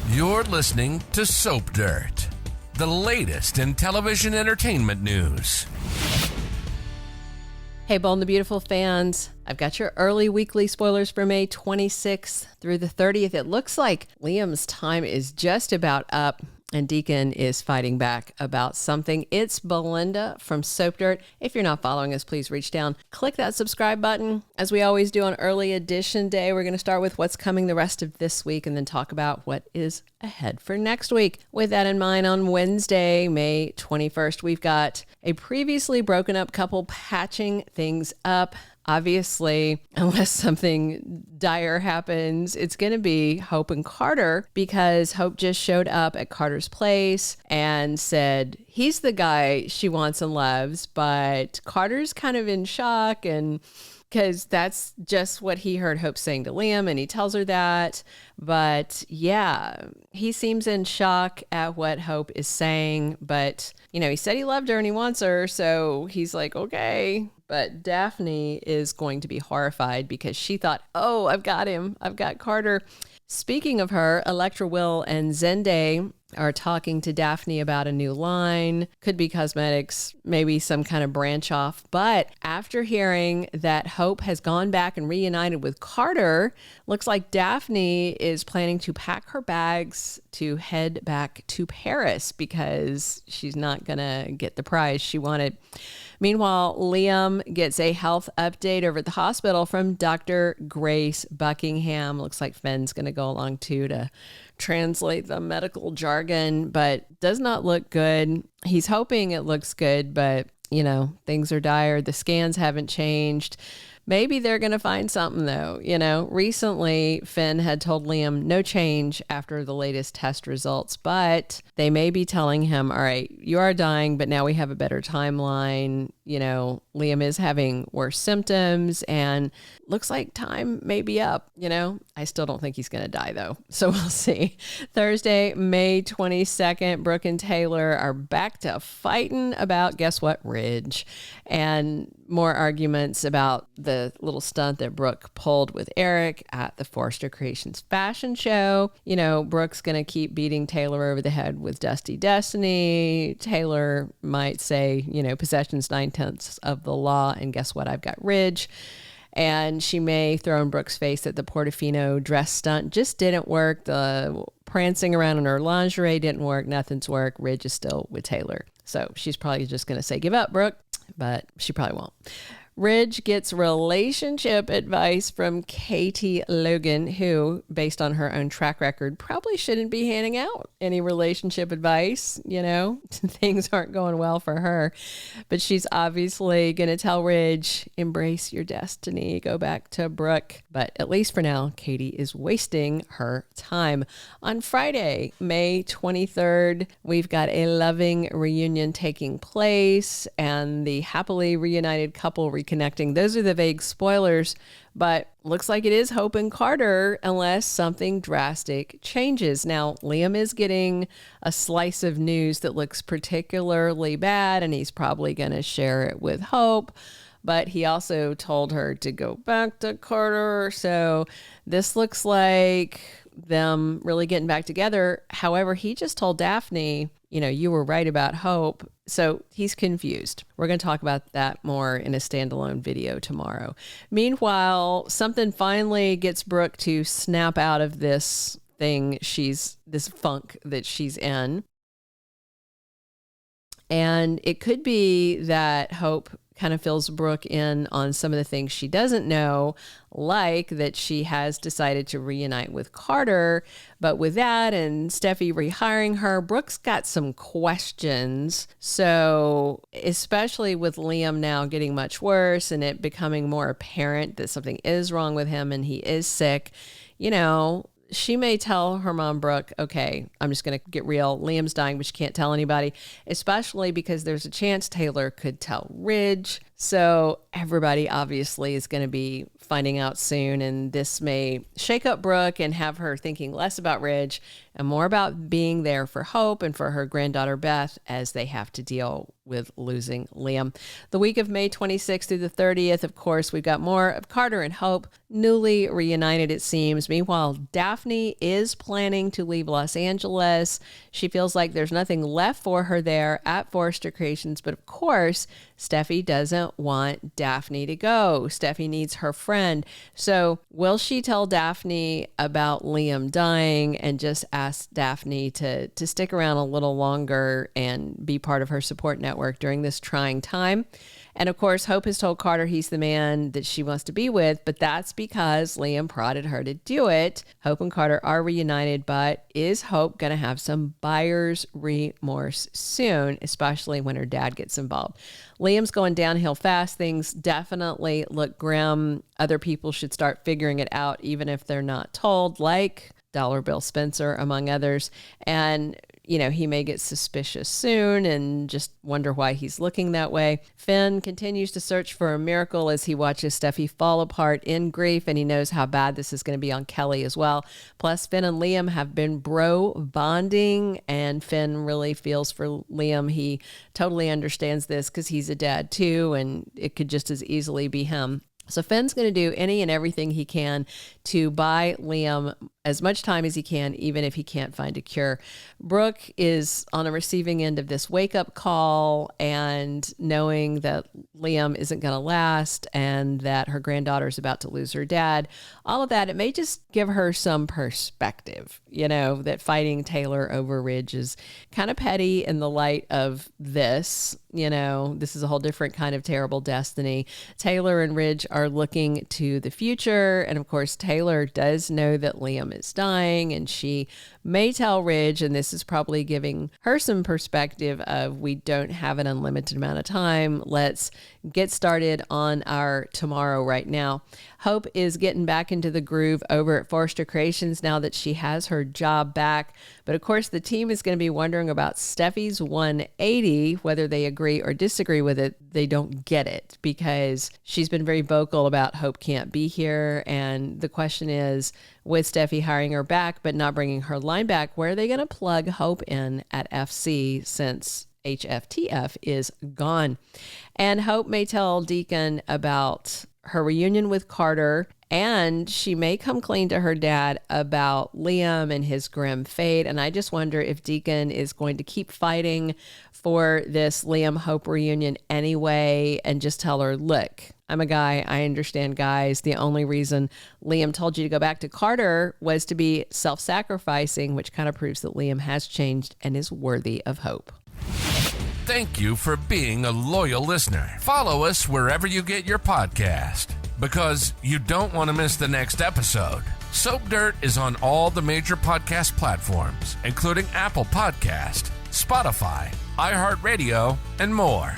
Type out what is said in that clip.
You're listening to Soap Dirt, the latest in television entertainment news. Hey, Bold and the Beautiful fans. I've got your early weekly spoilers for May 26th through the 30th. It looks like Liam's time is just about up, and Deacon is fighting back about something. It's Belinda from Soap Dirt. If you're not following us, please reach down, click that subscribe button. As we always do on early edition day, we're going to start with what's coming the rest of this week and then talk about what is ahead for next week. With that in mind, on Wednesday, May 21st, we've got a previously broken up couple patching things up. Obviously, unless something dire happens, it's going to be Hope and Carter, because Hope just showed up at Carter's place and said he's the guy she wants and loves, but Carter's kind of in shock, and because that's just what he heard Hope saying to Liam, and he tells her that. But yeah, he seems in shock at what Hope is saying, but you know, he said he loved her and he wants her, so he's like, okay. But Daphne is going to be horrified because she thought, oh, I've got him. I've got Carter. Speaking of her, Electra Will and Zende are talking to Daphne about a new line. Could be cosmetics, maybe some kind of branch off. But after hearing that Hope has gone back and reunited with Carter, looks like Daphne is planning to pack her bags to head back to Paris because she's not going to get the prize she wanted. Meanwhile, Liam gets a health update over at the hospital from Dr. Grace Buckingham. Looks like Finn's going to go along too to translate the medical jargon, but does not look good. He's hoping it looks good, but you know, things are dire. The scans haven't changed. Maybe they're going to find something though. You know, recently Finn had told Liam no change after the latest test results, but they may be telling him, all right, you are dying, but now we have a better timeline. You know, Liam is having worse symptoms and looks like time may be up. You know, I still don't think he's going to die though. So we'll see. Thursday, May 22nd, Brooke and Taylor are back to fighting about, guess what, Ridge, and more arguments about the little stunt that Brooke pulled with Eric at the Forrester Creations fashion show. You know, Brooke's going to keep beating Taylor over the head with Dusty Destiny. Taylor might say, you know, possession's 9/10 of the law. And guess what? I've got Ridge. And she may throw in Brooke's face that the Portofino dress stunt just didn't work. The prancing around in her lingerie didn't work. Nothing's worked. Ridge is still with Taylor. So she's probably just going to say, give up, Brooke. But she probably won't. Ridge gets relationship advice from Katie Logan, who, based on her own track record, probably shouldn't be handing out any relationship advice. You know, things aren't going well for her. But she's obviously going to tell Ridge, embrace your destiny, go back to Brooke. But at least for now, Katie is wasting her time. On Friday, May 23rd, we've got a loving reunion taking place, and the happily reunited couple reconnecting. Those are the vague spoilers, but looks like it is Hope and Carter unless something drastic changes. Now, Liam is getting a slice of news that looks particularly bad, and he's probably going to share it with Hope. But he also told her to go back to Carter. So this looks like them really getting back together. However, he just told Daphne, you know, you were right about Hope. So he's confused. We're going to talk about that more in a standalone video tomorrow. Meanwhile, something finally gets Brooke to snap out of this funk that she's in. And it could be that Hope kind of fills Brooke in on some of the things she doesn't know, like that she has decided to reunite with Carter. But with that and Steffy rehiring her, Brooke's got some questions. So especially with Liam now getting much worse and it becoming more apparent that something is wrong with him and he is sick, you know, she may tell her mom, Brooke, okay, I'm just going to get real. Liam's dying, but she can't tell anybody, especially because there's a chance Taylor could tell Ridge. So everybody obviously is going to be finding out soon, and this may shake up Brooke and have her thinking less about Ridge and more about being there for Hope and for her granddaughter Beth as they have to deal with losing Liam. The week of May 26th through the 30th, of course, we've got more of Carter and Hope, newly reunited, it seems. Meanwhile, Daphne is planning to leave Los Angeles. She feels like there's nothing left for her there at Forrester Creations, but of course, Steffy doesn't want Daphne to go. Steffy needs her friend. So will she tell Daphne about Liam dying and just ask Daphne to stick around a little longer and be part of her support network during this trying time? And of course, Hope has told Carter he's the man that she wants to be with, but that's because Liam prodded her to do it. Hope and Carter are reunited, but is Hope going to have some buyer's remorse soon, especially when her dad gets involved? Liam's going downhill fast. Things definitely look grim. Other people should start figuring it out, even if they're not told, like Dollar Bill Spencer, among others. And he may get suspicious soon and just wonder why he's looking that way. Finn continues to search for a miracle as he watches Steffy fall apart in grief, and he knows how bad this is going to be on Kelly as well. Plus, Finn and Liam have been bro bonding, and Finn really feels for Liam. He totally understands this because he's a dad too, and it could just as easily be him. So Finn's going to do any and everything he can to buy Liam as much time as he can, even if he can't find a cure. Brooke is on the receiving end of this wake-up call and knowing that Liam isn't going to last and that her granddaughter is about to lose her dad. All of that, it may just give her some perspective, that fighting Taylor over Ridge is kind of petty in the light of this. This is a whole different kind of terrible destiny. Taylor and Ridge are looking to the future. And of course, Taylor does know that Liam is dying, and she may tell Ridge, and this is probably giving her some perspective of, we don't have an unlimited amount of time. Let's get started on our tomorrow right now. Hope is getting back into the groove over at Forrester Creations now that she has her job back. But of course, the team is going to be wondering about Steffi's 180, whether they agree or disagree with it. They don't get it because she's been very vocal about Hope can't be here. And the question is, with Steffy hiring her back but not bringing her line back, where are they going to plug Hope in at FC since HFTF is gone? And Hope may tell Deacon about her reunion with Carter, and she may come clean to her dad about Liam and his grim fate. And I just wonder if Deacon is going to keep fighting for this Liam Hope reunion anyway and just tell her, look, I'm a guy. I understand guys. The only reason Liam told you to go back to Carter was to be self-sacrificing, which kind of proves that Liam has changed and is worthy of hope. Thank you for being a loyal listener. Follow us wherever you get your podcast, because you don't want to miss the next episode. Soap Dirt is on all the major podcast platforms, including Apple Podcast, Spotify, iHeartRadio, and more.